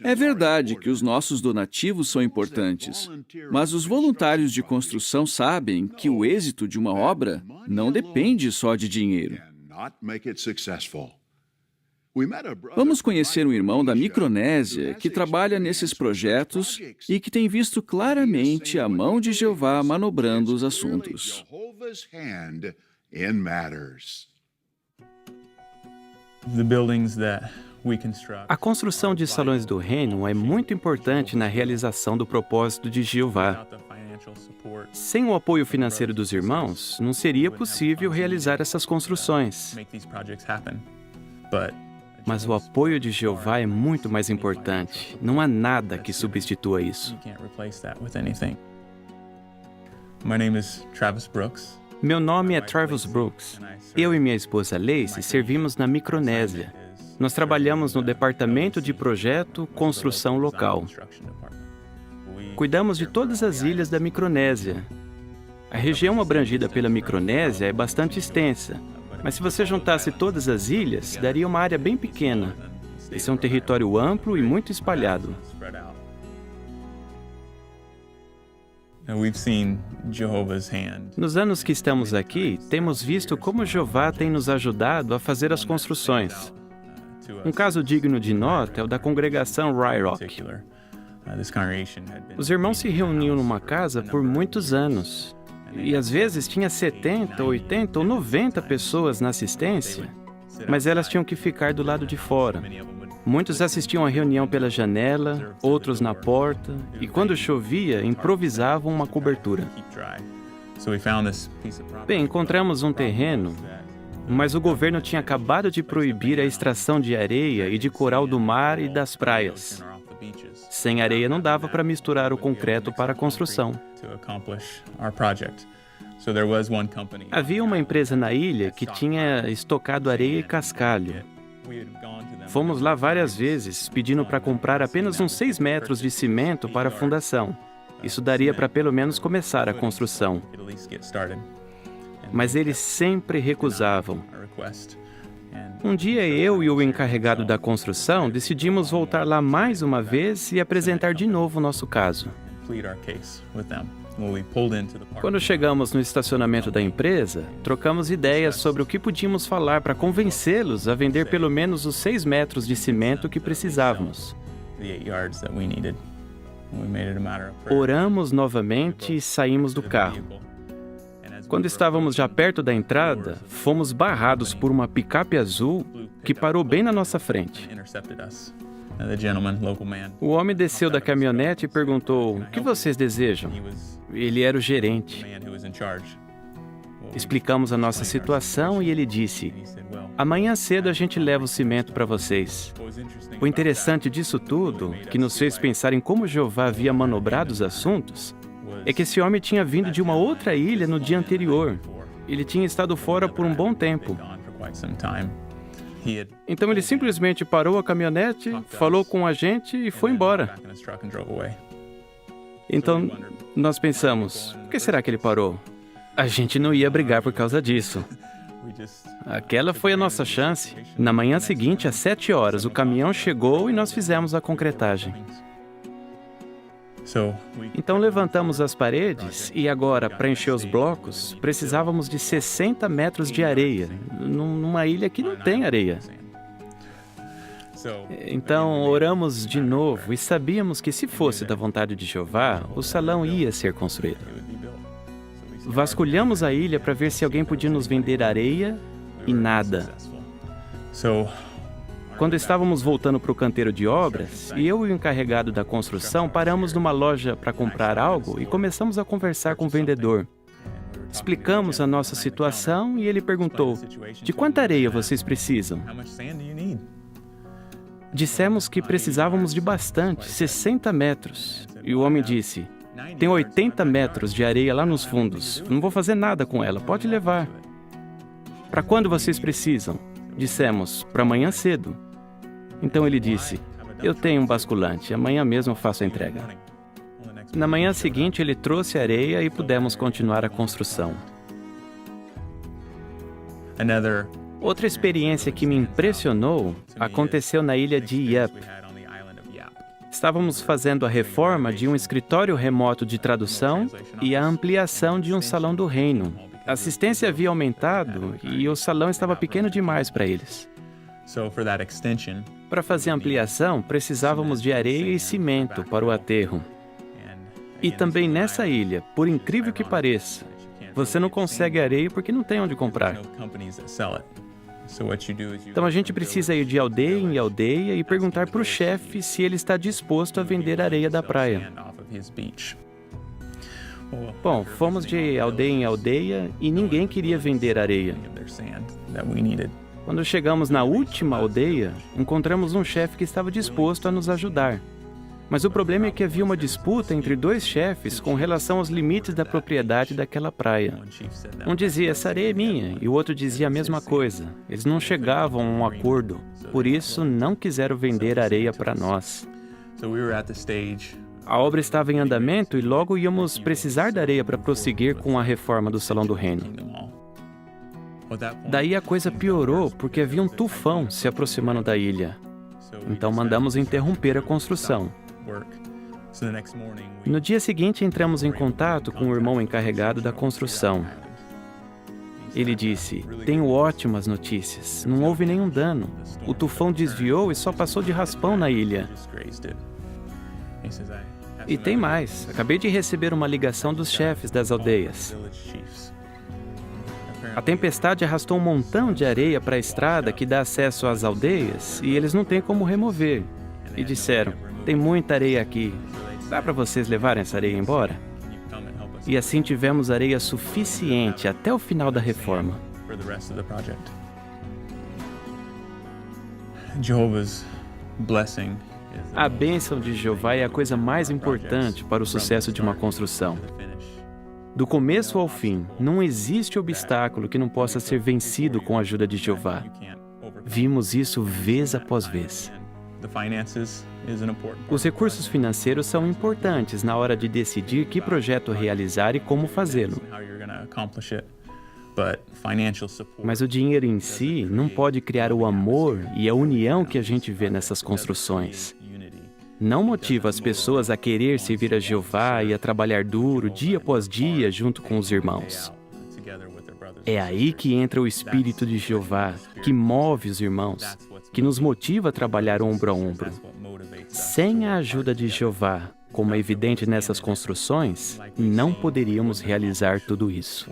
É verdade que os nossos donativos são importantes, mas os voluntários de construção sabem que o êxito de uma obra não depende só de dinheiro. Vamos conhecer um irmão da Micronésia que trabalha nesses projetos e que tem visto claramente a mão de Jeová manobrando os assuntos. A construção de salões do reino é muito importante na realização do propósito de Jeová. Sem o apoio financeiro dos irmãos, não seria possível realizar essas construções. Mas o apoio de Jeová é muito mais importante. Não há nada que substitua isso. Meu nome é Travis Brooks. Eu e minha esposa Lacey servimos na Micronésia. Nós trabalhamos no Departamento de Projeto Construção Local. Cuidamos de todas as ilhas da Micronésia. A região abrangida pela Micronésia é bastante extensa, mas se você juntasse todas as ilhas, daria uma área bem pequena. Esse é um território amplo e muito espalhado. Nos anos que estamos aqui, temos visto como Jeová tem nos ajudado a fazer as construções. Um caso digno de nota é o da congregação Rye Rock. Os irmãos se reuniam numa casa por muitos anos. E às vezes tinha 70, 80 ou 90 pessoas na assistência, mas elas tinham que ficar do lado de fora. Muitos assistiam à reunião pela janela, outros na porta, e quando chovia, improvisavam uma cobertura. Bem, encontramos um terreno, mas o governo tinha acabado de proibir a extração de areia e de coral do mar e das praias. Sem areia não dava para misturar o concreto para a construção. Havia uma empresa na ilha que tinha estocado areia e cascalho. Fomos lá várias vezes, pedindo para comprar apenas uns 6 metros de cimento para a fundação. Isso daria para pelo menos começar a construção. Mas eles sempre recusavam. Um dia eu e o encarregado da construção decidimos voltar lá mais uma vez e apresentar de novo o nosso caso. Quando chegamos no estacionamento da empresa, trocamos ideias sobre o que podíamos falar para convencê-los a vender pelo menos os 6 metros de cimento que precisávamos. Oramos novamente e saímos do carro. Quando estávamos já perto da entrada, fomos barrados por uma picape azul que parou bem na nossa frente. O homem desceu da caminhonete e perguntou: "O que vocês desejam?" Ele era o gerente. Explicamos a nossa situação e ele disse: "Amanhã cedo a gente leva o cimento para vocês." O interessante disso tudo, que nos fez pensar em como Jeová havia manobrado os assuntos, é que esse homem tinha vindo de uma outra ilha no dia anterior. Ele tinha estado fora por um bom tempo. Então ele simplesmente parou a caminhonete, falou com a gente e foi embora. Então nós pensamos, por que será que ele parou? A gente não ia brigar por causa disso. Aquela foi a nossa chance. Na manhã seguinte, às 7 horas, o caminhão chegou e nós fizemos a concretagem. Então levantamos as paredes e agora, para encher os blocos, precisávamos de 60 metros de areia, numa ilha que não tem areia. Então oramos de novo e sabíamos que se fosse da vontade de Jeová, o salão ia ser construído. Vasculhamos a ilha para ver se alguém podia nos vender areia e nada. Quando estávamos voltando para o canteiro de obras, eu e o encarregado da construção paramos numa loja para comprar algo e começamos a conversar com o vendedor. Explicamos a nossa situação e ele perguntou: "De quanta areia vocês precisam?" Dissemos que precisávamos de bastante, 60 metros. E o homem disse: "Tem 80 metros de areia lá nos fundos. Não vou fazer nada com ela, pode levar." "Para quando vocês precisam?" Dissemos: "Para amanhã cedo." Então ele disse: "Eu tenho um basculante, amanhã mesmo eu faço a entrega." Na manhã seguinte ele trouxe areia e pudemos continuar a construção. Outra experiência que me impressionou aconteceu na ilha de Yap. Estávamos fazendo a reforma de um escritório remoto de tradução e a ampliação de um salão do reino. A assistência havia aumentado e o salão estava pequeno demais para eles. Para fazer a ampliação, precisávamos de areia e cimento para o aterro. E também nessa ilha, por incrível que pareça, você não consegue areia porque não tem onde comprar. Então a gente precisa ir de aldeia em aldeia e perguntar para o chefe se ele está disposto a vender areia da praia. Bom, fomos de aldeia em aldeia e ninguém queria vender areia. Quando chegamos na última aldeia, encontramos um chefe que estava disposto a nos ajudar. Mas o problema é que havia uma disputa entre dois chefes com relação aos limites da propriedade daquela praia. Um dizia, essa areia é minha, e o outro dizia a mesma coisa. Eles não chegavam a um acordo, por isso não quiseram vender areia para nós. A obra estava em andamento e logo íamos precisar da areia para prosseguir com a reforma do Salão do Reino. Daí a coisa piorou porque havia um tufão se aproximando da ilha. Então mandamos interromper a construção. No dia seguinte, entramos em contato com o irmão encarregado da construção. Ele disse, tenho ótimas notícias, não houve nenhum dano. O tufão desviou e só passou de raspão na ilha. E tem mais, acabei de receber uma ligação dos chefes das aldeias. A tempestade arrastou um montão de areia para a estrada que dá acesso às aldeias e eles não têm como remover. E disseram, tem muita areia aqui, dá para vocês levarem essa areia embora? E assim tivemos areia suficiente até o final da reforma. A bênção de Jeová é a coisa mais importante para o sucesso de uma construção. Do começo ao fim, não existe obstáculo que não possa ser vencido com a ajuda de Jeová. Vimos isso vez após vez. Os recursos financeiros são importantes na hora de decidir que projeto realizar e como fazê-lo. Mas o dinheiro em si não pode criar o amor e a união que a gente vê nessas construções. Não motiva as pessoas a querer servir a Jeová e a trabalhar duro dia após dia junto com os irmãos. É aí que entra o Espírito de Jeová, que move os irmãos, que nos motiva a trabalhar ombro a ombro. Sem a ajuda de Jeová, como é evidente nessas construções, não poderíamos realizar tudo isso.